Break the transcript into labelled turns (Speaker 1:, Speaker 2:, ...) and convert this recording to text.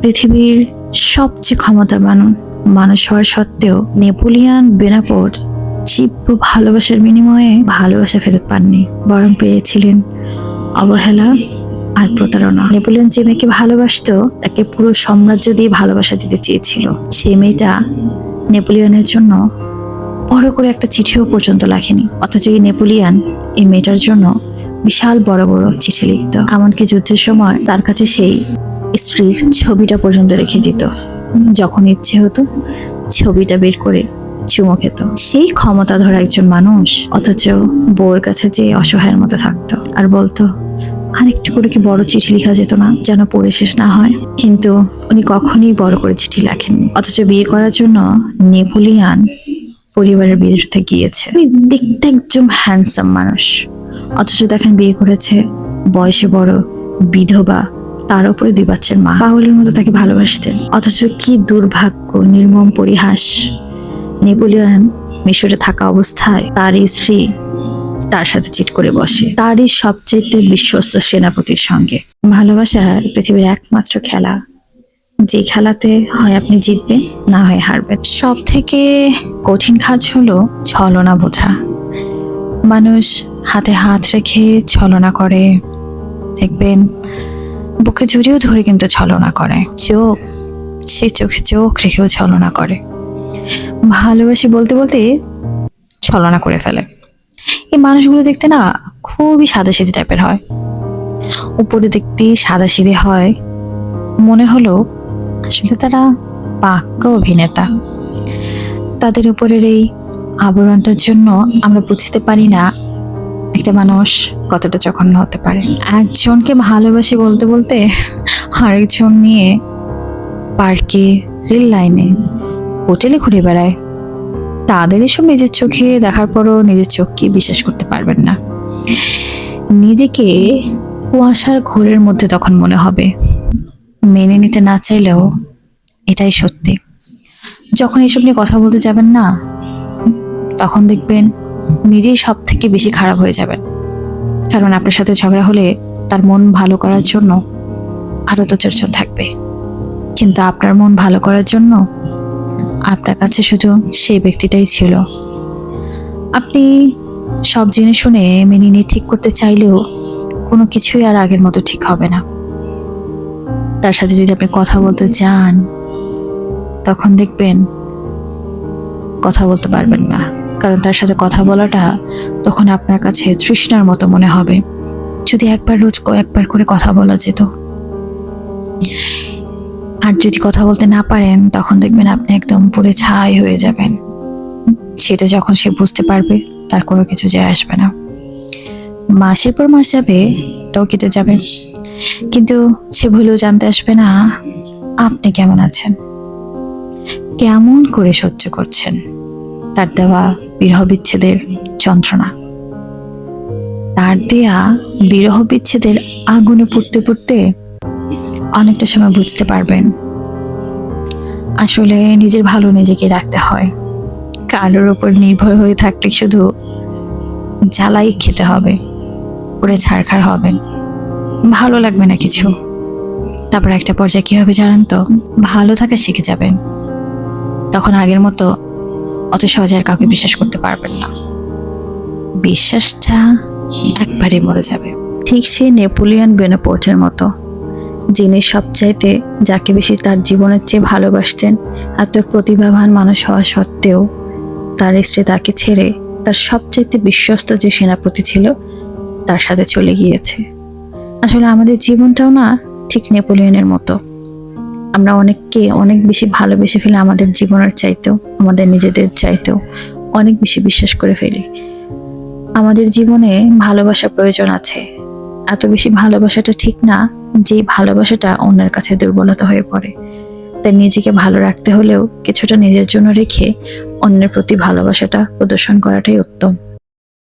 Speaker 1: পৃথিবীর সবচেয়ে ক্ষমতাবান মানুষ হওয়ার সত্ত্বেও নেপোলিয়ন বোনাপার্ট তীব্র ভালোবাসার বিনিময়ে ভালোবাসা ফেরত পাননি, বরং পেয়েছিলেন অবহেলা আর প্রতারণা। নেপোলিয়ন যে মেয়েকে ভালোবাসতো তাকে পুরো সাম্রাজ্য দিয়ে ভালোবাসা দিতে চেয়েছিল। সেই মেয়েটা নেপোলিয়নের জন্য বড় করে একটা চিঠিও পর্যন্ত লেখেনি, অথচ এই নেপোলিয়ন এই মেয়েটার জন্য বিশাল বড় বড় চিঠি লিখত। এমনকি যুদ্ধের সময় তার কাছে সেই স্ত্রীর ছবিটা পর্যন্ত রেখে দিত। যখন ইচ্ছে হতো ছবিটা বের করে চুমো খেত। সেই ক্ষমতাধর একজন মানুষ, অথচ বউর কাছে যে অসহায়ের মতো থাকতো আর বলতো আরেকটু করে কি বড় চিঠি লেখা যেত না, যেন পড়ে শেষ না হয়। কিন্তু উনি কখনোই বড় করে চিঠি লেখেননি। অথচ বিয়ে করার জন্য নেপোলিয়ন পরিবারের বিরুদ্ধে গিয়েছে। দেখতে একজন হ্যান্ডসাম মানুষ, অথচ দেখেন বিয়ে করেছে বয়সে বড় বিধবা, তার উপরে 2 বাচ্চার মা। পাগলের মতো তাকে ভালোবাসতেন। অথচ কি দুর্ভাগ্য, নির্মম পরিহাস, নেপোলিয়ন মিশরে থাকা অবস্থায় তার স্ত্রী তার সাথে চিট করে বসে, তারই সবচাইতে বিশ্বস্ত সেনাপতির সঙ্গে। ভালোবাসা পৃথিবীর একমাত্র খেলা, যে খেলাতে হয় আপনি জিতবেন, না হয় হারবেন। সব থেকে কঠিন কাজ হলো ছলনা বোঝা। মানুষ হাতে হাত রেখে ছলনা করে, দেখবেন বুকে জড়িয়েও ধরে কিন্তু ছলনা করে। চোখ, সে চোখে চোখ রেখেও ছলনা করে। ভালোবাসি বলতে বলতে ছলনা করে ফেলে। এই মানুষগুলো দেখতে না খুবই সাদাসিধে টাইপের হয়। উপরে দেখতে সাদাসিধে হয়, মনে হলো আসলে তারা পাক্কা অভিনেতা। তাদের উপরের এই আবরণটার জন্য আমরা বুঝতে পারি না একটা মানুষ কতটা জঘন্য হতে পারে। একজনকে ভালোবাসি বলতে বলতে আরেকজন নিয়ে পার্কে, রেল লাইনে, হোটেলে ঘুরে বেড়ায়। তাদের এসব নিজের চোখে দেখার পরও নিজের চোখকে বিশ্বাস করতে পারবেন না। নিজেকে কুয়াশার ঘোরের মধ্যে তখন মনে হবে। মেনে নিতে না চাইলেও এটাই সত্যি। যখন এসব নিয়ে কথা বলতে যাবেন না, তখন দেখবেন নিজেই সব থেকে বেশি খারাপ হয়ে যাবেন। কারণ আপনার সাথে ঝগড়া হলে তার মন ভালো করার জন্য আরো 2-4 জন থাকবে, কিন্তু আপনার মন ভালো করার জন্য আপনার কাছে শুধু সেই ব্যক্তিটাই ছিল। আপনি সব জেনে শুনে মেনে নিয়ে ঠিক করতে চাইলেও কোনো কিছুই আর আগের মতো ঠিক হবে না। তার সাথে যদি আপনি কথা বলতে চান, তখন দেখবেন কথা বলতে পারবেন না। কারণ তার সাথে কথা বলাটা তখন আপনার কাছে তৃষ্ণার মতো মনে হবে। যদি রোজ একবার করে কথা বলা যেত। আর যদি কথা বলতে না পারেন, তখন দেখবেন আপনি একদম পুরো ছাই হয়ে যাবেন। সেটা যখন সে বুঝতে পারবে, তার কোনো কিছু যায় আসবে না। মাসের পর মাস যাবে, এটাও কেটে যাবে, কিন্তু সে ভুলেও জানতে আসবে না আপনি কেমন আছেন, কেমন করে সহ্য করছেন তার দেওয়া বিরহ বিচ্ছেদের যন্ত্রণা। তার দেয়া বিরহ বিচ্ছেদের আগুনে পুড়তে পুড়তে অনেকটা সময় বুঝতে পারবেন আসলে নিজের ভালো নিজেকে রাখতে হয়। কারোর উপর নির্ভর হয়ে থাকলে শুধু জ্বালাই খেতে হবে, পুরো ছাড়খাড় হবেন, ভালো লাগবে না কিছু। তারপর একটা পর্যায়ে কি হবে জানেন তো, ভালো থাকা শিখে যাবেন। তখন আগের মতো অত সহজে আর কাউকে বিশ্বাস করতে পারবেন না। বিশ্বাসটা একবারে মরে যাবে। ঠিক সেই নেপোলিয়ন বোনাপার্টের মতো, যিনি সবচাইতে যাকে বেশি তার জীবনের চেয়ে ভালোবাসতেন, এত প্রতিভাবান মানুষ হওয়া সত্ত্বেও তার স্ত্রী তাকে ছেড়ে তার সবচাইতে বিশ্বস্ত যে সেনাপতি ছিল তার সাথে চলে গিয়েছে। আসলে আমাদের জীবনটাও না ঠিক নেপোলিয়নের মতো। আমরা অনেককে অনেক বেশি ভালোবেসে ফেলে, আমাদের জীবনের চাইতেও, আমাদের নিজেদের চাইতেও অনেক বেশি বিশ্বাস করে ফেলি। আমাদের জীবনে ভালোবাসা প্রয়োজন আছে, এত বেশি ভালোবাসাটা ঠিক না যে ভালোবাসাটা অন্যের কাছে দুর্বলতা হয়ে পড়ে। তাই নিজেকে ভালো রাখতে হলেও কিছুটা নিজের জন্য রেখে অন্যের প্রতি ভালোবাসাটা প্রদর্শন করাটাই উত্তম।